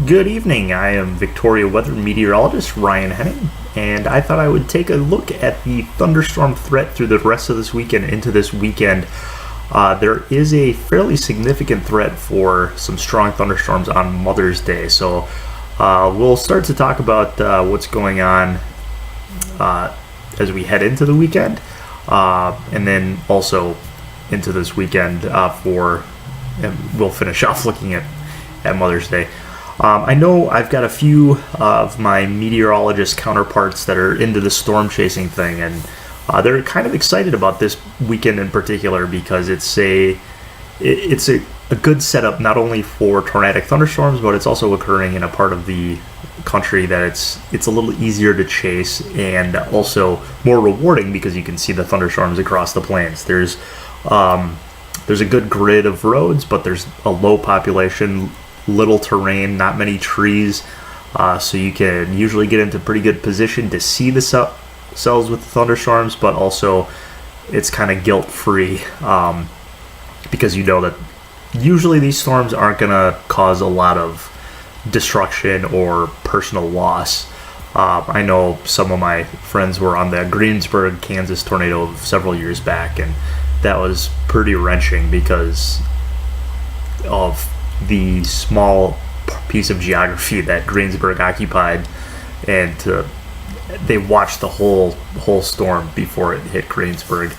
Good evening. I am Victoria weather meteorologist Ryan Henning, and I thought I would take a look at the thunderstorm threat through the rest of this weekend into this weekend. There is a fairly significant threat for some strong thunderstorms on Mother's Day, so we'll start to talk about what's going on as we head into the weekend, and then also into this weekend and we'll finish off looking at Mother's Day. I know I've got a few of my meteorologist counterparts that are into the storm chasing thing, and they're kind of excited about this weekend in particular because it's a good setup not only for tornadic thunderstorms, but it's also occurring in a part of the country that it's a little easier to chase and also more rewarding because you can see the thunderstorms across the plains. There's a good grid of roads, but there's a low population, little terrain, not many trees, so you can usually get into pretty good position to see the cells with the thunderstorms, but also it's kind of guilt-free because you know that usually these storms aren't going to cause a lot of destruction or personal loss. I know some of my friends were on the Greensburg, Kansas tornado several years back, and that was pretty wrenching because of the small piece of geography that Greensburg occupied, and they watched the whole storm before it hit Greensburg.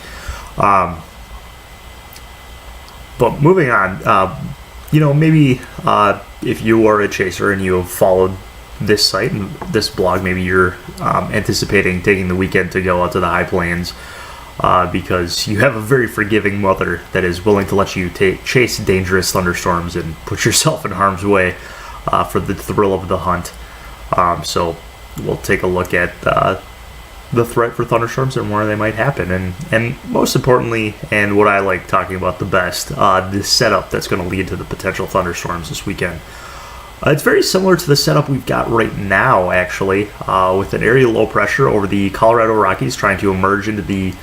But moving on, maybe if you are a chaser and you have followed this site and this blog, maybe you're anticipating taking the weekend to go out to the high plains. Because you have a very forgiving mother that is willing to let you chase dangerous thunderstorms and put yourself in harm's way for the thrill of the hunt. So we'll take a look at the threat for thunderstorms and where they might happen. And most importantly, and what I like talking about the best, the setup that's going to lead to the potential thunderstorms this weekend. It's very similar to the setup we've got right now, actually, with an area low pressure over the Colorado Rockies trying to emerge into the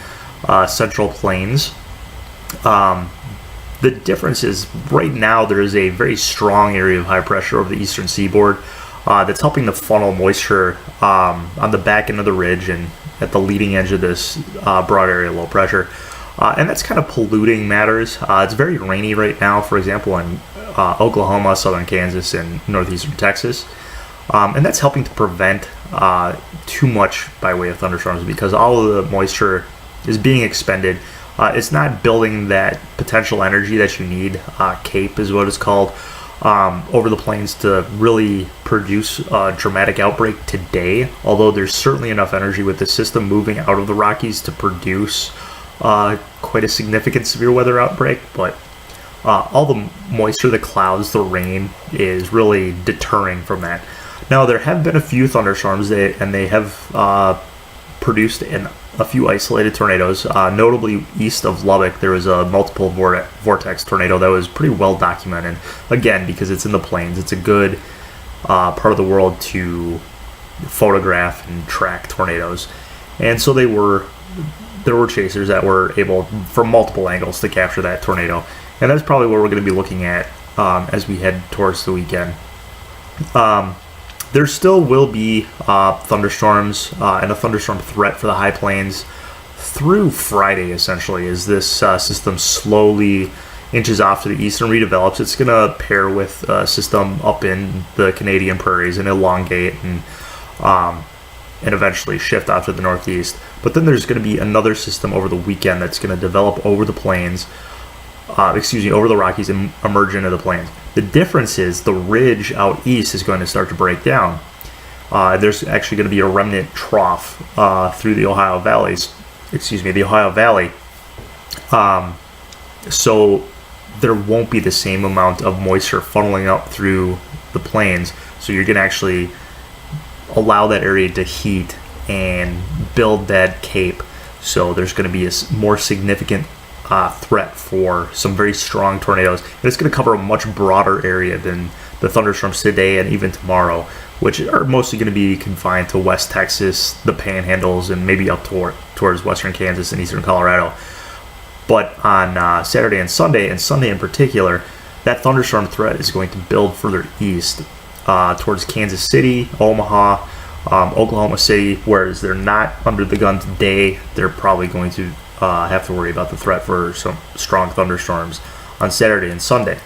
Central Plains. The difference is right now there is a very strong area of high pressure over the eastern seaboard that's helping to funnel moisture on the back end of the ridge and at the leading edge of this broad area low pressure. And that's kind of polluting matters. It's very rainy right now, for example, in Oklahoma, southern Kansas, and northeastern Texas. And that's helping to prevent too much by way of thunderstorms because all of the moisture is being expended. It's not building that potential energy that you need, CAPE is what it's called, over the plains to really produce a dramatic outbreak today, although there's certainly enough energy with the system moving out of the Rockies to produce quite a significant severe weather outbreak. But all the moisture, the clouds, the rain is really deterring from that. Now, there have been a few thunderstorms, and they have produced a few isolated tornadoes. Notably, east of Lubbock, there was a multiple vortex tornado that was pretty well documented. Again, because it's in the plains, it's a good part of the world to photograph and track tornadoes. And so there were chasers that were able, from multiple angles, to capture that tornado. And that's probably what we're going to be looking at as we head towards the weekend. There still will be thunderstorms and a thunderstorm threat for the high plains through Friday, essentially, as this system slowly inches off to the east and redevelops. It's going to pair with a system up in the Canadian prairies and elongate and eventually shift off to the northeast. But then there's going to be another system over the weekend that's going to develop over the plains, over the Rockies and emerge into the plains. The difference is the ridge out east is going to start to break down. There's actually going to be a remnant trough through the Ohio Valley. So there won't be the same amount of moisture funneling up through the plains. So you're going to actually allow that area to heat and build that cape. So there's going to be a more significant threat for some very strong tornadoes. And it's going to cover a much broader area than the thunderstorms today and even tomorrow, which are mostly going to be confined to West Texas, the Panhandles, and maybe up towards western Kansas and eastern Colorado. But on Saturday and Sunday in particular, that thunderstorm threat is going to build further east. towards Kansas City, Omaha, Oklahoma City, whereas they're not under the gun today. They're probably going to have to worry about the threat for some strong thunderstorms on Saturday and Sunday.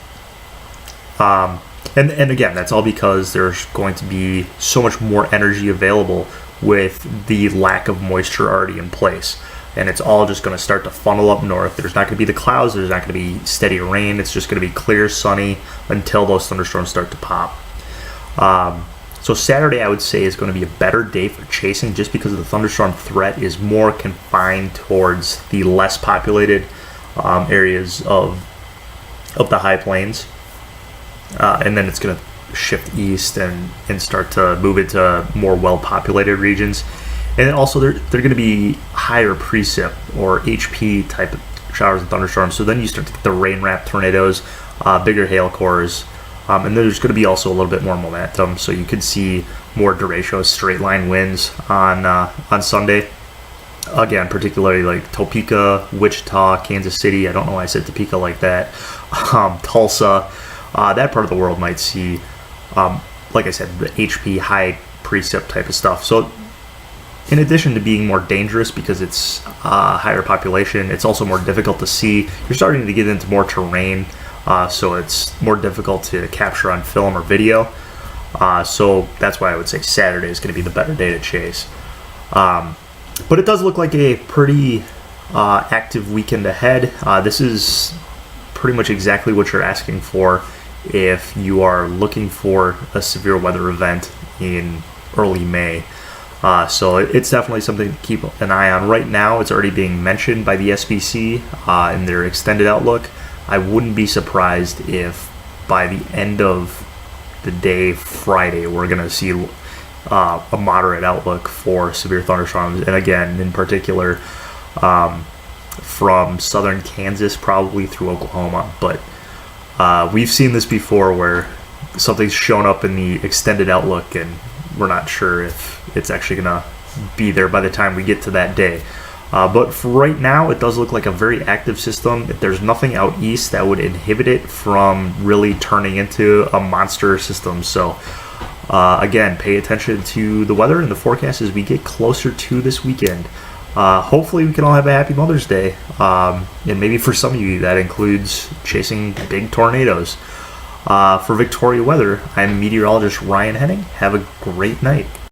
And again, that's all because there's going to be so much more energy available with the lack of moisture already in place. And it's all just going to start to funnel up north. There's not going to be the clouds. There's not going to be steady rain. It's just going to be clear, sunny until those thunderstorms start to pop. So Saturday, I would say, is going to be a better day for chasing just because the thunderstorm threat is more confined towards the less populated areas of the high plains. And then it's going to shift east and start to move into more well-populated regions. And then also they're going to be higher precip or HP type of showers and thunderstorms. So then you start to get the rain-wrapped tornadoes, bigger hail cores, and there's going to be also a little bit more momentum. So you could see more derecho straight line winds on Sunday. Again, particularly like Topeka, Wichita, Kansas City. I don't know why I said Topeka like that. Tulsa. That part of the world might see, like I said, the HP high precip type of stuff. So in addition to being more dangerous because it's higher population, it's also more difficult to see. You're starting to get into more terrain, so it's more difficult to capture on film or video. So that's why I would say Saturday is going to be the better day to chase. But it does look like a pretty active weekend ahead. This is pretty much exactly what you're asking for if you are looking for a severe weather event in early May. So it's definitely something to keep an eye on. Right now, it's already being mentioned by the SPC in their extended outlook. I wouldn't be surprised if by the end of the day, Friday, we're going to see a moderate outlook for severe thunderstorms. And again, in particular, from southern Kansas probably through Oklahoma. But we've seen this before where something's shown up in the extended outlook and we're not sure if it's actually going to be there by the time we get to that day. But for right now, it does look like a very active system. There's nothing out east that would inhibit it from really turning into a monster system. So again, pay attention to the weather and the forecast as we get closer to this weekend. Hopefully we can all have a happy Mother's Day. And maybe for some of you that includes chasing big tornadoes. For Victoria Weather, I'm meteorologist Ryan Henning. Have a great night.